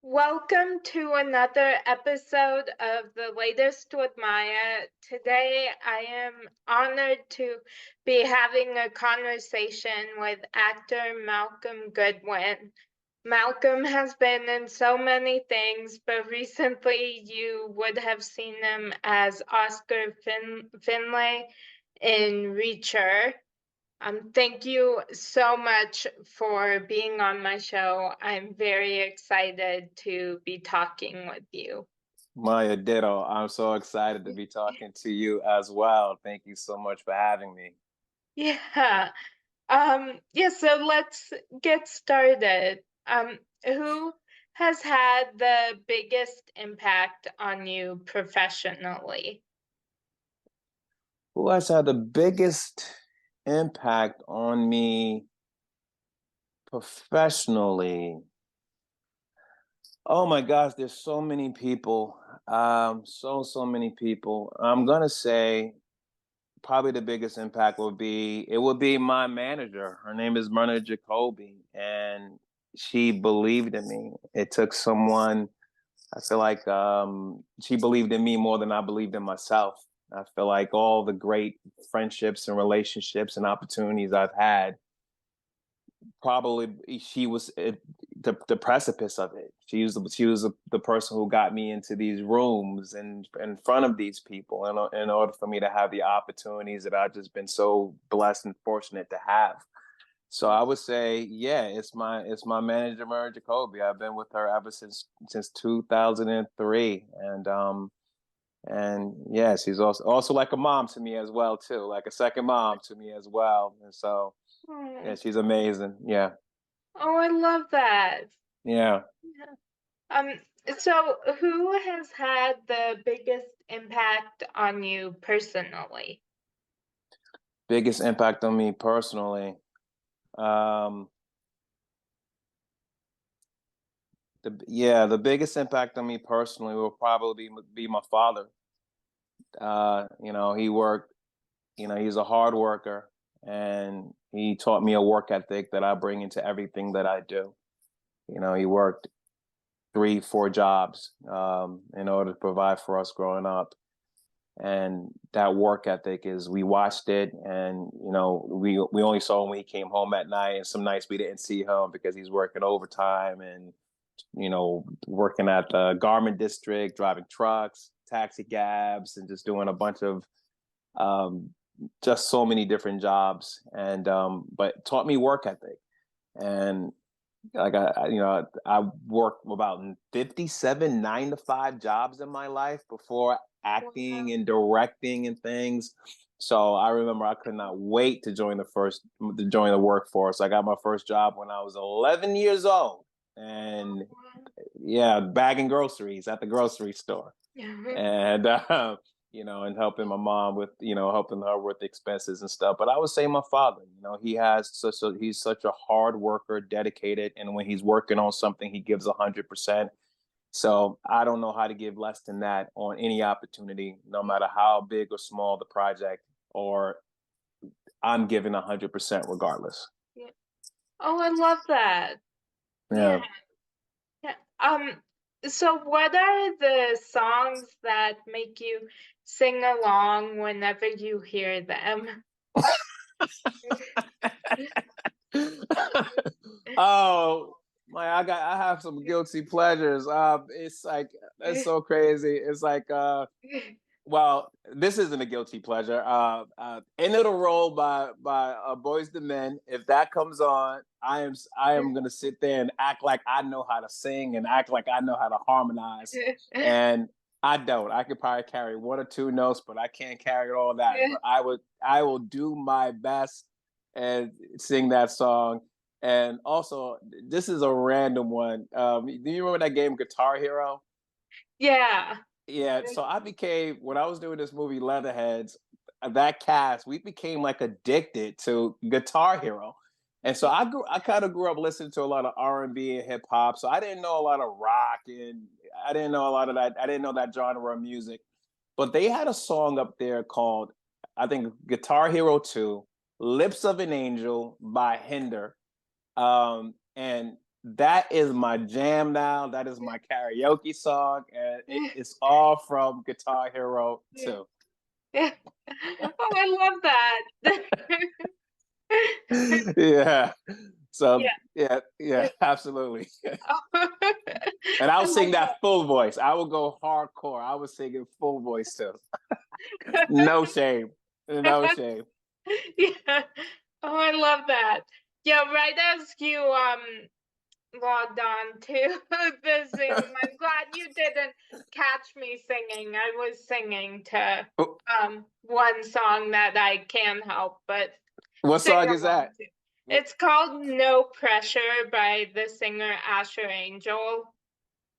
Welcome to another episode of the latest with Maya. Today, I am honored to be having a conversation with actor Malcolm Goodwin. Malcolm has been in so many things, but recently you would have seen him as Oscar Finlay in Reacher. Thank you so much for being on my show. I'm very excited to be talking with you. Maya, ditto. I'm so excited to be talking to you as well. Thank you so much for having me. Yeah. So let's get started. Who has had the biggest impact on you professionally? Who has had the biggest impact on me professionally? Oh my gosh, there's so many people. So many people. I'm gonna say probably the biggest impact would be my manager. Her name is Myrna Jacoby, and she believed in me. It took someone. I feel like she believed in me more than I believed in myself. I feel like all the great friendships and relationships and opportunities I've had, probably she was at the precipice of it. She was the person who got me into these rooms and in front of these people in order for me to have the opportunities that I've just been so blessed and fortunate to have. So I would say, yeah, it's my manager, Mary Jacoby. I've been with her ever since 2003, and yeah, she's also like a mom to me as well too, like a second mom to me as well. And so yeah, Oh, she's amazing. Yeah, I love that. yeah. Yeah. Um, so who has had the biggest impact on you personally? Biggest impact on me personally. Um, the biggest impact on me personally will probably be my father. He worked. He's a hard worker, and he taught me a work ethic that I bring into everything that I do. He worked three, four jobs in order to provide for us growing up. And that work ethic is we watched it, and we only saw him when he came home at night, and some nights we didn't see him because he's working overtime and working at the garment district, driving trucks, taxi cabs, and just doing a bunch of um, just so many different jobs. And but taught me work ethic. And like I worked about 57 9 to 5 jobs in my life before acting Wow. and directing and things. So I remember I could not wait to join the workforce. I got my first job when I was 11 years old, and yeah, bagging groceries at the grocery store, Wow. and and helping my mom with helping her with expenses and stuff. But I would say my father, he's such a hard worker, dedicated, and when he's working on something, he gives 100%. So I don't know how to give less than that on any opportunity, no matter how big or small the project, or I'm giving 100% regardless. Yeah. Oh, I love that. Yeah. Yeah. Yeah. So what are the songs that make you sing along whenever you hear them? Oh my, I have some guilty pleasures. It's like that's so crazy. It's like well, this isn't a guilty pleasure. End of the Roll by Boys the Men. If that comes on, I am gonna sit there and act like I know how to sing and act like I know how to harmonize. And I don't. I could probably carry one or two notes, but I can't carry all that. But I will do my best and sing that song. And also, this is a random one. Do you remember that game Guitar Hero? Yeah. Yeah, so I became when I was doing this movie Leatherheads, that cast, we became like addicted to Guitar Hero. And so I kind of grew up listening to a lot of R&B and hip hop. So I didn't know a lot of rock, and I didn't know a lot of that. I didn't know that genre of music. But they had a song up there called, I think, Guitar Hero 2, Lips of an Angel by Hinder. And that is my jam now. That is my karaoke song, and it's all from Guitar Hero Yeah. 2. Yeah. Oh, I love that. Yeah. So Yeah. yeah, absolutely. Oh, And I'll I sing love that full voice. I will go hardcore. I will sing it full voice too. No shame. No that. shame. Yeah. Oh, I love that. Yeah, right as you logged on to the Zoom, I'm glad you didn't catch me singing. I was singing to one song that I can help but What sing song is along that? to. It's called No Pressure by the singer Asher Angel.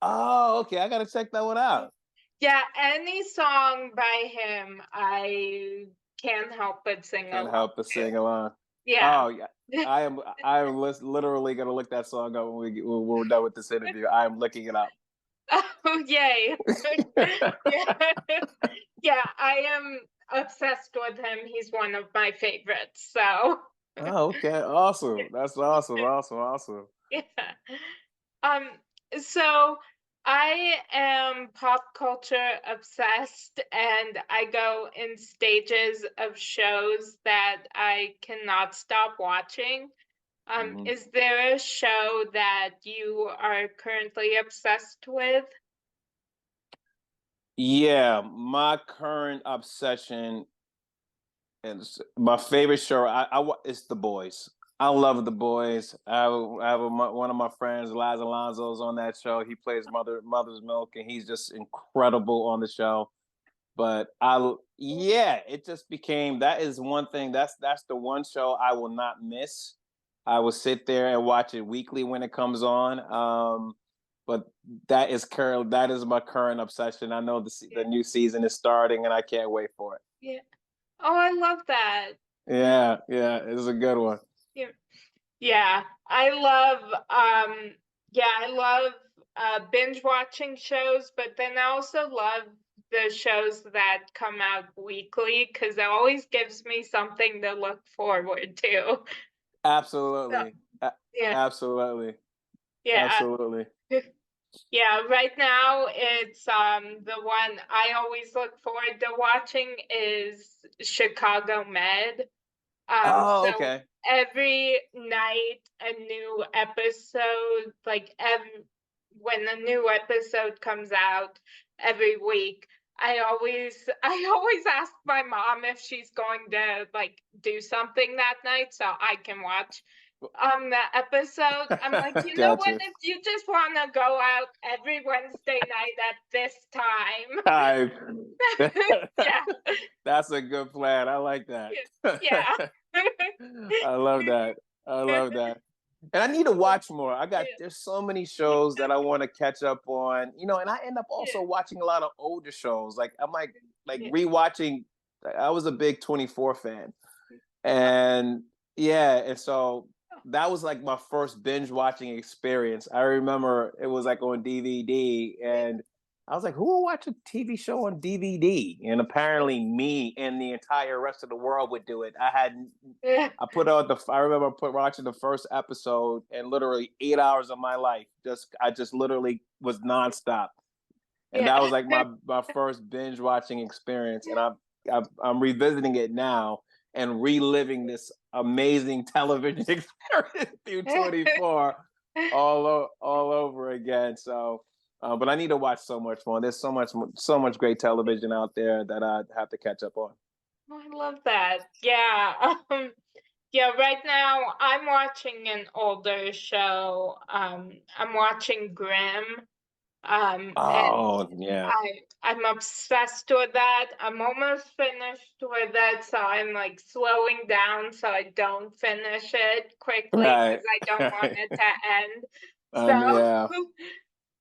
Oh, okay. I gotta check that one out. Yeah, any song by him I can't help but sing Can't along help but to. sing along. Yeah. Oh yeah. I am literally gonna look that song up when we're done with this interview. I am looking it up. Oh, yay. Yeah. Yeah, I am obsessed with him. He's one of my favorites. So, Oh, okay. Awesome. That's awesome. Awesome. Awesome. yeah. Um, so I am pop culture obsessed and I go in stages of shows that I cannot stop watching. Mhm. Is there a show that you are currently obsessed with? Yeah, my current obsession and my favorite show is The Boys. I love The Boys. One of my friends, Laz Alonso's on that show. He plays Mother's Milk, and he's just incredible on the show. But yeah, it just became that is one thing. That's the one show I will not miss. I will sit there and watch it weekly when it comes on. But that is my current obsession. I know the Yeah. new season is starting, and I can't wait for it. Yeah. Oh, I love that. Yeah, yeah, it's a good one. Yeah. Yeah. I love I love binge watching shows, but then I also love the shows that come out weekly because it always gives me something to look forward to. So, Absolutely, yeah. absolutely, Yeah. absolutely. Yeah, right now it's the one I always look forward to watching is Chicago Med. Oh, So okay. every night a new episode, like when a new episode comes out every week, I always ask my mom if she's going to like do something that night so I can watch the episode. I'm like, you know what? Gotcha. If you just want to go out every Wednesday night at this time, I, yeah, that's a good plan. I like that. yeah, I love that. I love that. And I need to watch more. yeah, There's so many shows that I want to catch up on, and I end up yeah, also watching a lot of older shows. Like I'm like yeah. rewatching. I was a big 24 fan, Uh, and yeah, and so that was like my first binge watching experience. I remember it was like on DVD, and I was like, "Who will watch a TV show on DVD?" And apparently, me and the entire rest of the world would do it. yeah, I remember watching the first episode, and literally 8 hours of my life, I just literally was nonstop, and that yeah. was like my first binge watching experience, and I'm revisiting it now and reliving this amazing television experience through 24 all over again. So, but I need to watch so much more. There's so much great television out there that I have to catch up on. Oh, I love that. Yeah. Yeah, right now I'm watching an older show. I'm watching Grimm. And Oh yeah, I'm obsessed with that. I'm almost finished with it, so I'm like slowing down so I don't finish it quickly right. because I don't want it to end. Yeah, So,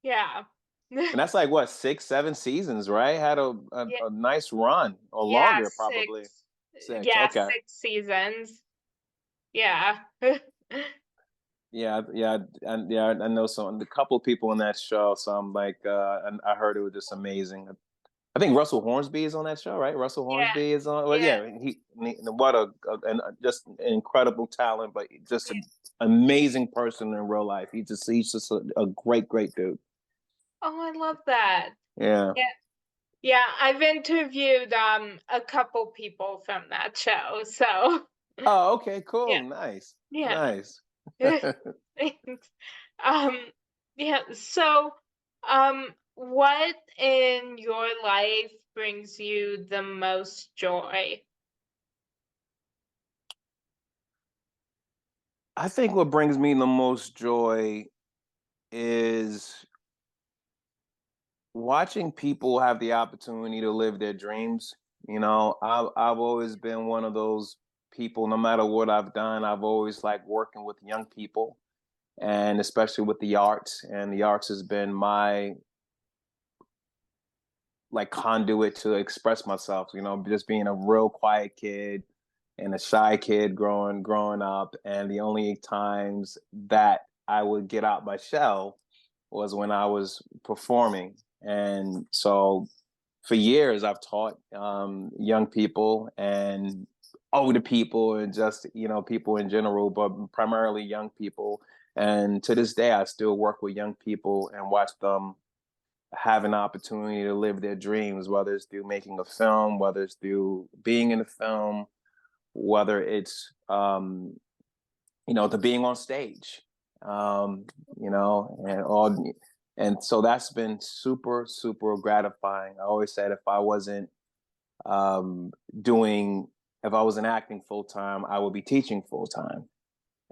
yeah. and that's like what 6, 7 seasons, right? Had Yeah, a nice run or yeah, longer, probably six. 6. Yeah, Okay. 6 seasons. Yeah. Yeah, and I know some a couple of people in that show, so I'm like, and I heard it was just amazing. I think Russell Hornsby is on that show, right? Russell Yeah, Hornsby is on. Well, yeah, yeah, what just an incredible talent, but just yeah. an amazing person in real life. He's just a great dude. Oh, I love that. Yeah. Yeah. Yeah, I've interviewed a couple people from that show. So, Oh, okay, yeah. cool, nice, Yeah. nice. Thanks. Um, yeah, so what in your life brings you the most joy? I think what brings me the most joy is watching people have the opportunity to live their dreams. I've always been one of those people. No matter what I've done, I've always liked working with young people, and especially with the arts. And the arts has been my like conduit to express myself. Just being a real quiet kid and a shy kid growing up, and the only times that I would get out my shell was when I was performing. And so for years I've taught young people and older people, and just people in general, but primarily young people. And to this day I still work with young people and watch them have an opportunity to live their dreams, whether it's through making a film, whether it's through being in a film, whether it's to being on stage, and all. And so that's been super, super gratifying. I always said um, doing, if I wasn't acting full time, I would be teaching full time.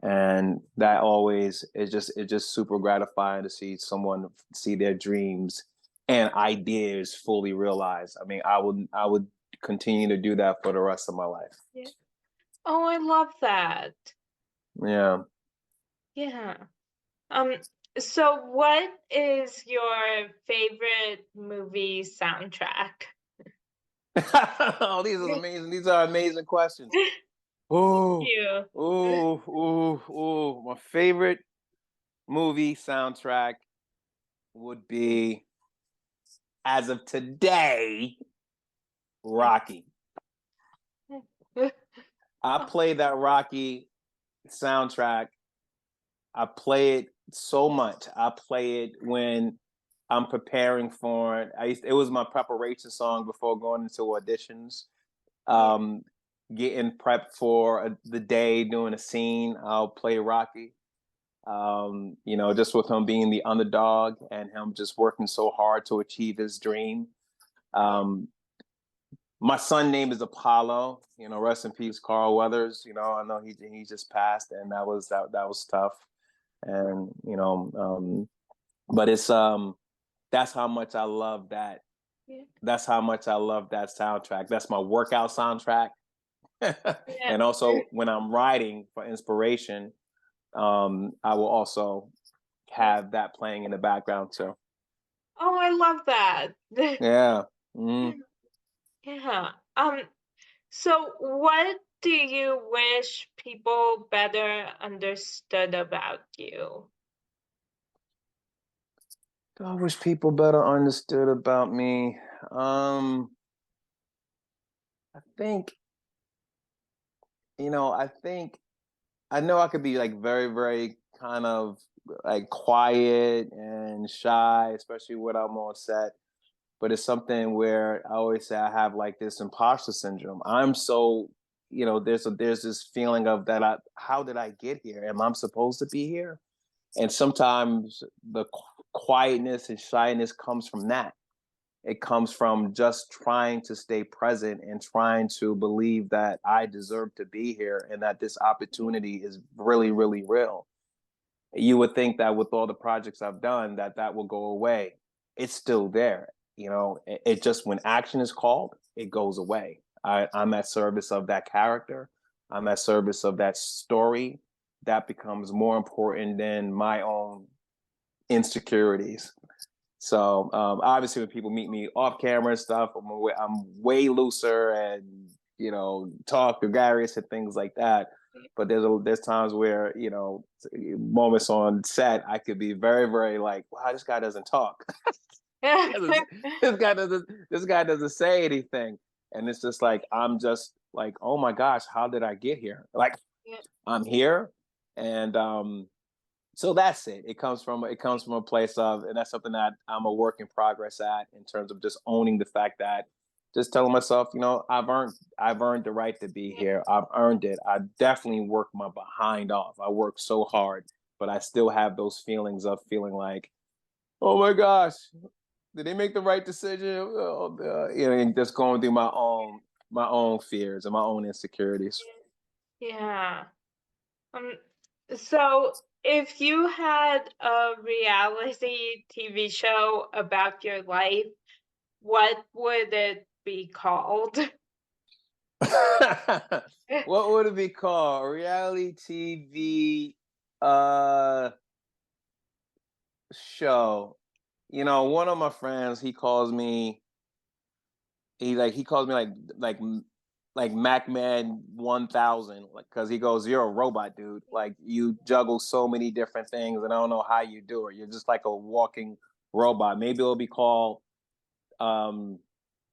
And that always is just super gratifying to see someone see their dreams and ideas fully realized. I mean, I would continue to do that for the rest of my life. Yeah. Oh, I love that. Yeah. Yeah. Um, so what is your favorite movie soundtrack? Oh, these are amazing questions. Thank Ooh, you. ooh. My favorite movie soundtrack would be, as of today, Rocky. I play that Rocky soundtrack. I play it so much. I play it when I'm preparing for it. It was my preparation song before going into auditions. Yeah. Um, Getting prepped for the day, doing a scene, I'll play Rocky. Just with him being the underdog and him just working so hard to achieve his dream. Yeah. Um, my son name is Apollo. Rest in peace, Carl Weathers. I know he just passed, and that was tough. And but it's that's how much I love that. Yeah. That's how much I love that soundtrack. That's my workout soundtrack. Yeah. And also when I'm writing for inspiration, I will also Yeah. have that playing in the background too. Oh, I love that. Yeah. Mm. Yeah. So what do you wish people better understood about you? I wish people better understood about me. I think, I think I know I could be like very, very kind of like quiet and shy, especially when I'm on set. But it's something where I always say I have like this imposter syndrome. I'm so, there's this feeling of that how did I get here? Am I supposed to be here? And sometimes the quietness and shyness comes from that. It comes from just trying to stay present and trying to believe that I deserve to be here and that this opportunity is really, really real. You would think that with all the projects I've done, that will go away. It's still there. It just, when action is called, it goes away. I'm at service of that character. I'm at service of that story. That becomes more important than my own insecurities. So obviously, when people meet me off camera and stuff, I'm way looser and talk gregarious and things like that. But there's times where moments on set I could be very, very like, wow, this guy doesn't talk. this guy doesn't this guy doesn't say anything. And it's just like, I'm just like, oh my gosh, how did I get here? Like, Yeah. I'm here. And so that's it. It comes from a place of, and that's something that I'm a work in progress at, in terms of just owning the fact that, just telling myself, I've earned the right to be Yeah. here. I've earned it. I definitely work my behind off. I work so hard, but I still have those feelings of feeling like, oh my gosh, did they make the right decision? And just going through my own fears and my own insecurities. Yeah. Um, so if you had a reality TV show about your life, what would it be called? What would it be called? A reality TV uh show. One of my friends, he calls me like Macman 1000, like, because he goes, you're a robot, dude. Like, you juggle so many different things, and I don't know how you do it. You're just like a walking robot. Maybe it'll be called um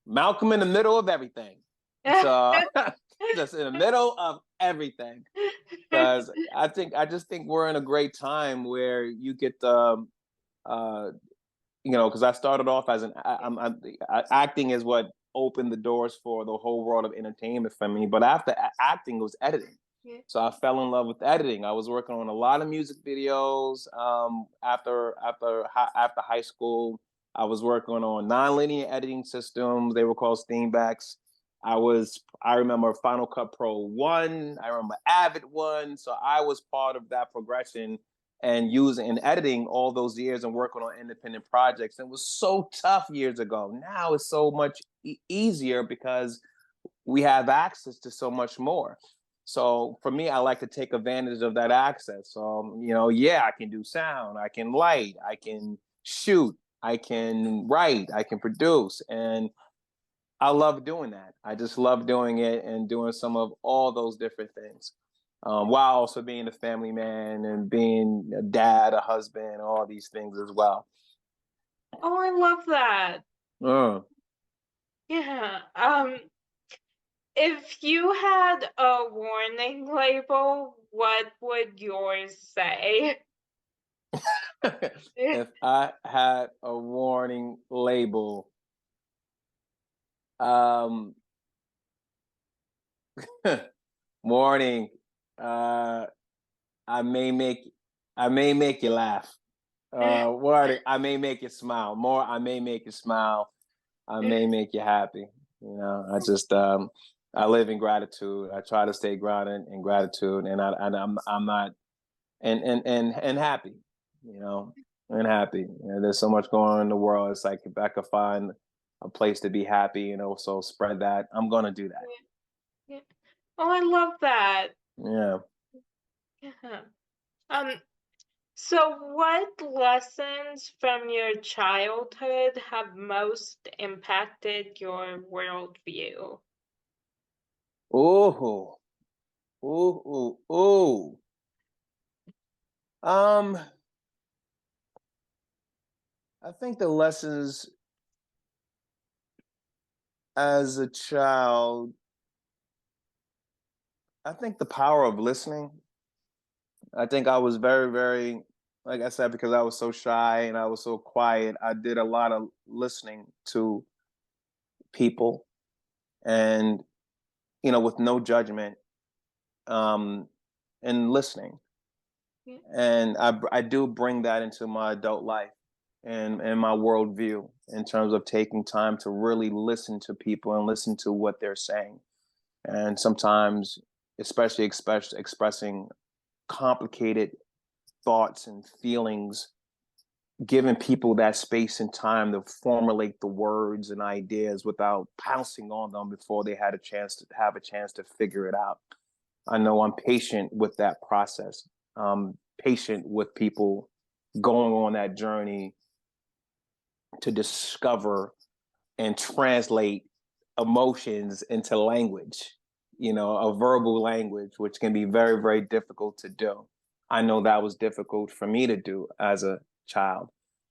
Malcolm in the middle of everything. So just in the middle of everything. Because I just think we're in a great time where you get the uh because I started off as acting is what opened the doors for the whole world of entertainment for me. But after acting, it was editing. Yeah. So I fell in love with editing. I was working on a lot of music videos. After high school, I was working on nonlinear editing systems. They were called Steambacks. I remember Final Cut Pro 1. I remember Avid 1. So I was part of that progression and using and editing all those years and working on independent projects. It was so tough years ago. Now it's so much easier because we have access to so much more. So for me, I like to take advantage of that access. So, yeah, I can do sound, I can light, I can shoot, I can write, I can produce. And I love doing that. I just love doing it and doing some of all those different things, while also being a family man and being a dad, a husband, all these things as well. Oh, I love that. Mm. Yeah. If you had a warning label, what would yours say? If I had a warning label, um, warning, uh, I may make, I may make you laugh. Warning, I may make you smile. More, I may make you smile. I may make you happy. I live in gratitude. I try to stay grounded in gratitude, and I'm not and happy, you know, and happy. There's so much going on in the world. It's like, if I could find a place to be happy and also spread that, I'm gonna do that. Yeah. Oh, I love that. Yeah. Yeah. Um, so what lessons from your childhood have most impacted your worldview? Ooh, ooh, ooh, ooh. Um, I think the lessons as a child, I think the power of listening. I think I was very, very, like I said, because I was so shy and I was so quiet, I did a lot of listening to people, and, with no judgment, um, and listening. Yeah. And I do bring that into my adult life and my worldview, in terms of taking time to really listen to people and listen to what they're saying. And sometimes, especially expressing complicated thoughts and feelings, giving people that space and time to formulate the words and ideas without pouncing on them before they had a chance to figure it out. I know I'm patient with that process. Patient with people going on that journey to discover and translate emotions into language, a verbal language, which can be very, very difficult to do. I know that was difficult for me to do as a child.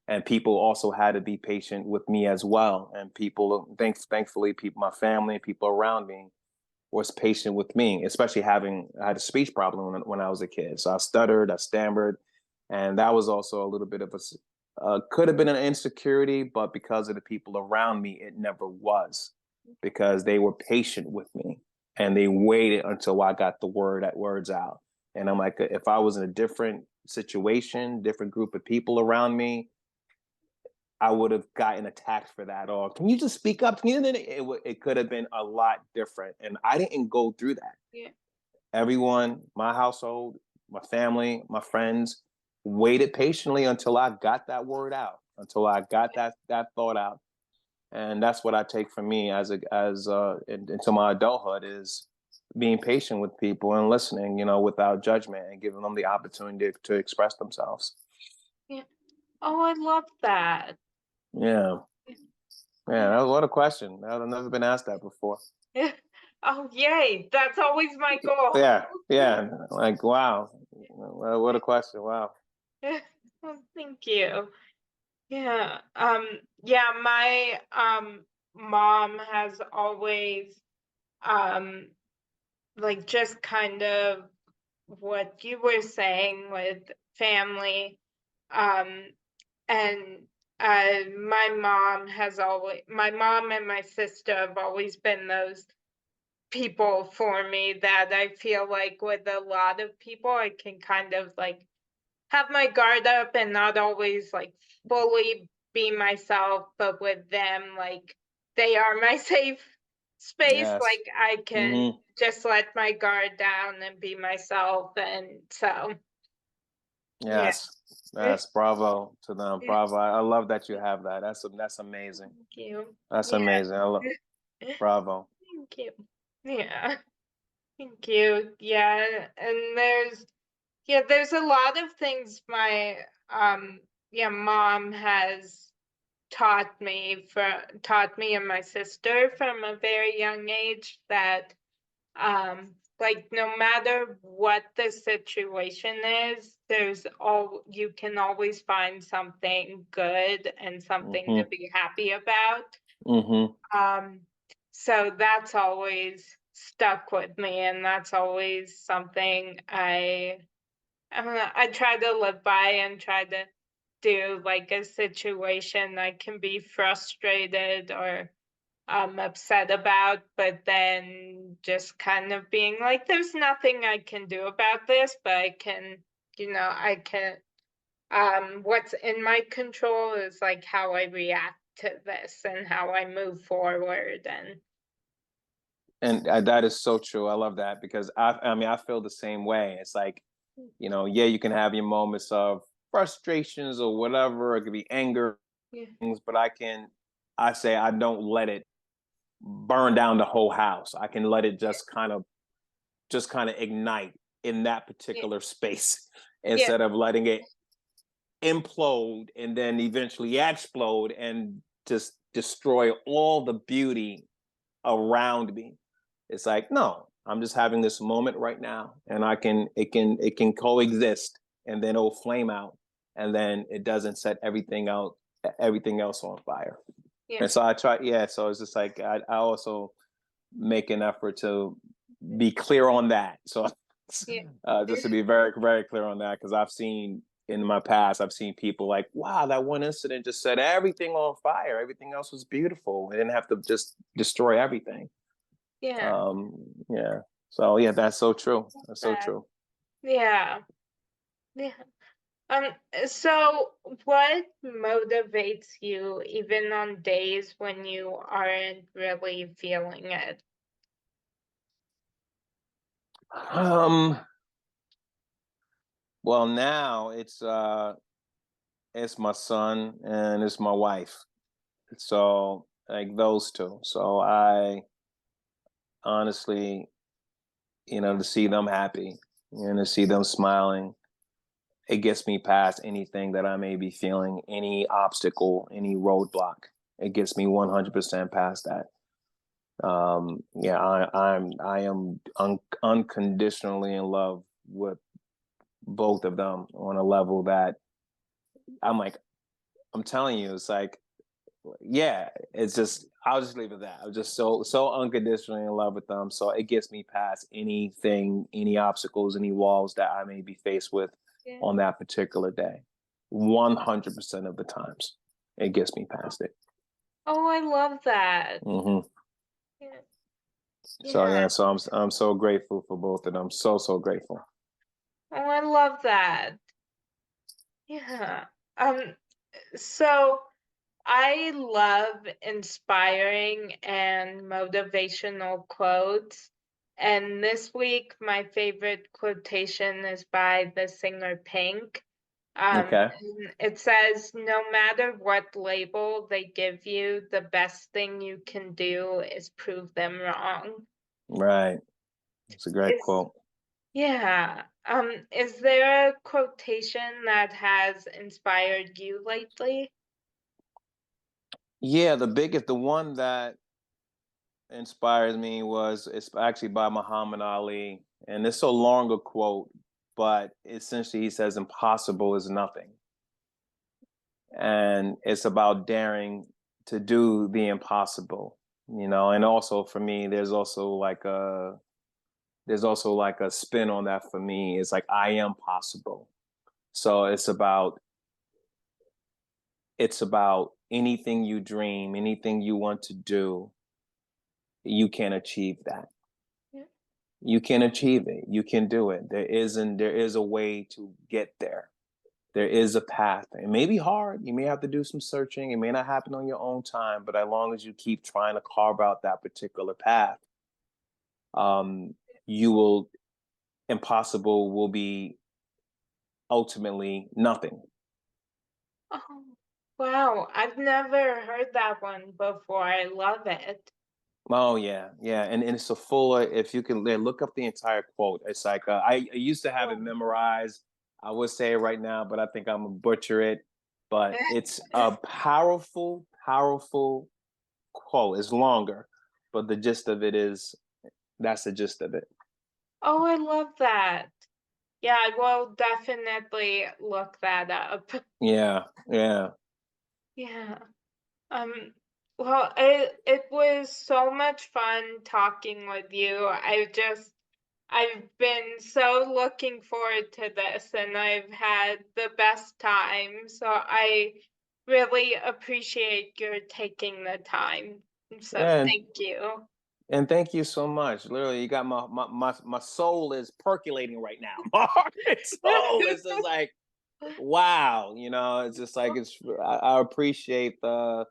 and people also had to be patient with me as well. And thankfully, people, my family, people around me, was patient with me, especially I had a speech problem when I was a kid. So I stuttered, I stammered, and that was also a little bit of could have been an insecurity, but because of the people around me, it never was, because they were patient with me and they waited until I got the words out. And I'm like, if I was in a different situation, different group of people around me, I would have gotten attacked for that. Or can you just speak up? It could have been a lot different. And I didn't go through that. Yeah. Everyone, my household, my family, my friends, waited patiently until I got that word out, until I got that thought out. And that's what I take from me into my adulthood, is being patient with people and listening, without judgment, and giving them the opportunity to express themselves. Yeah. Oh, I love that. Yeah. Yeah, what a question. I've never been asked that before. Oh, yay. That's always my goal. Yeah. Like, wow. What a question. Wow. Well, thank you. Yeah. Yeah, my mom has always um like just kind of what you were saying with family. Um and my mom and my sister have always been those people for me that I feel like with a lot of people I can kind of like have my guard up and not always like fully be myself, but with them, like they are my safe space. Yes. Like I can Mm-hmm. just let my guard down and be myself. And so, yeah. Yes. Yes. Bravo to them. Yeah, Bravo. I love that you have that. That's amazing. thank you. That's Yeah. amazing. Bravo. Thank you. Yeah. Thank you. Yeah. And there's a lot of things my mom has taught me and my sister from a very young age that like no matter what the situation is, you can always find something good and something to Mm-hmm. be happy about. Mm-hmm. um so that's always stuck with me, and that's always something I try to live by and try to do. Like a situation I can be frustrated or upset about, but then just kind of being like, there's nothing I can do about this, but I can, what's in my control is like how I react to this and how I move forward. And that is so true. I love that, because I feel the same way. It's like, yeah, you can have your moments of frustrations or whatever. It could be anger, Yeah, but I say I don't let it burn down the whole house. I can let it just kind of ignite in that yeah, particular space, yeah, instead of letting it implode and then eventually explode and just destroy all the beauty around me. It's like, no, I'm just having this moment right now, and it can coexist, and then it'll flame out, and then it doesn't set everything else on fire. yeah, And so I try, yeah. So it's just like I also make an effort to be clear on that. So yeah, just to be very, very clear on that, because in my past, I've seen people like, wow, that one incident just set everything on fire. Everything else was beautiful. We didn't have to just destroy everything. yeah. Um, yeah. So yeah, that's so true. That's so That, true. yeah, yeah. So what motivates you even on days when you aren't really feeling it? Um, well, now it's my son and it's my wife. So like those two. So I honestly, to see them happy and to see them smiling, it gets me past anything that I may be feeling, any obstacle, any roadblock. It gets me 100% past that. Yeah, I am unconditionally in love with both of them on a level that I'm like, I'm telling you, it's like, yeah, it's just, I'll just leave it at that. I'm just so unconditionally in love with them. So it gets me past anything, any obstacles, any walls that I may be faced with Yeah. on that particular day. 100% of the times, it gets me past it. Oh, I love that. Hmm. Yeah. So Yeah. yeah, so I'm so grateful for both of them. So grateful. Oh, I love that. Yeah. So I love inspiring and motivational quotes. And this week, my favorite quotation is by the singer Pink. Okay. And it says, no matter what label they give you, the best thing you can do is prove them wrong. Right. It's a great Is quote. Yeah. Is there a quotation that has inspired you lately? Yeah, the one that inspires me was, it's actually by Muhammad Ali, and it's so long a quote, but essentially he says, "Impossible is nothing," and it's about daring to do the impossible. And also for me, there's also like a spin on that for me. It's like, I am possible. So it's about anything you dream, anything you want to do, you can achieve that. Yeah. You can achieve it. You can do it. There is a way to get there. There is a path. It may be hard. You may have to do some searching. It may not happen on your own time, but as long as you keep trying to carve out that particular path, you will impossible will be ultimately nothing. Oh, wow. I've never heard that one before. I love it. Oh yeah, yeah, and it's a full. If you can look up the entire quote, it's like, I used to have it Oh. memorized. I would say it right now, but I think I'm gonna butcher it. But it's a powerful, powerful quote. It's longer, but the gist of it is, that's the gist of it. Oh, I love that. Yeah, I will definitely look that up. Yeah, yeah, Yeah. Um, well, it was so much fun talking with you. I've been so looking forward to this and I've had the best time. So I really appreciate your taking the time. So yeah. thank you. And thank you so much. Literally, you got my soul is percolating right now. My heart and soul is just like, wow. It's just like, I appreciate the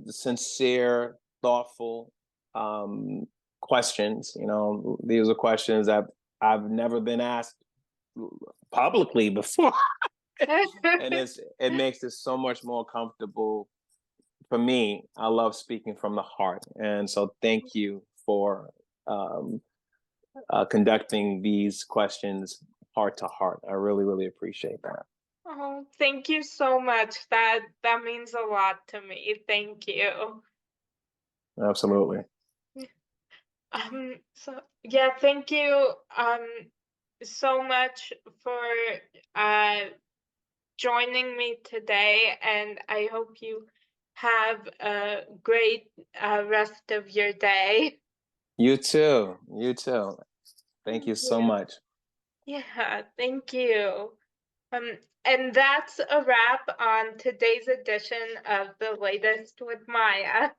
sincere, thoughtful, um, questions. These are questions that I've never been asked publicly before, and it makes it so much more comfortable for me. I love speaking from the heart, and so thank you for um, conducting these questions heart to heart. I really, really appreciate that. Oh, thank you so much. That means a lot to me. Thank you. Absolutely. So yeah, thank you so much for uh joining me today, and I hope you have a great rest of your day. You too. You too. Thank Thank you so you. much. Yeah, thank you. And that's a wrap on today's edition of The Latest with Maya.